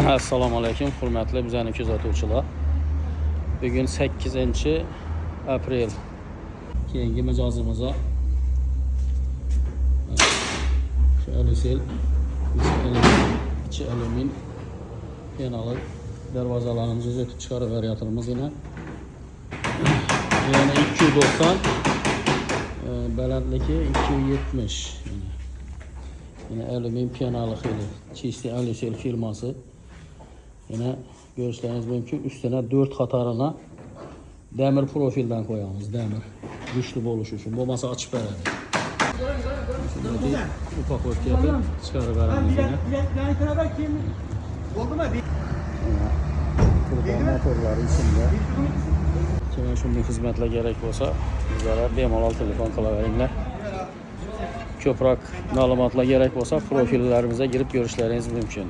Assalomu alaykum, hurmatli bizani kuzatuvchilar. Bugun 8-aprel. Keyingi mijozimizga shu alusel, ichi alyumin penali darvozalarimizni o'tib chiqarib beryapmiz yine. Yani 290, balandligi 270. Yine alyumin penali xili, çisti alusel firması. Yine görüşleriniz mümkün. Üstüne 4 katarına demir profilden koyalımız. Demir. Güçlü boluş için. Bu masa açıp verelim. Şimdi ufak ufak yapıp çıkarıp verelim yine. Kurban motorları içinde. Kime şimdi hizmetle gerek olsa bizlere bemalol telefon kılaveringlar. Köprak malumatla gerek olsa profillerimize girip görüşleriniz mümkün.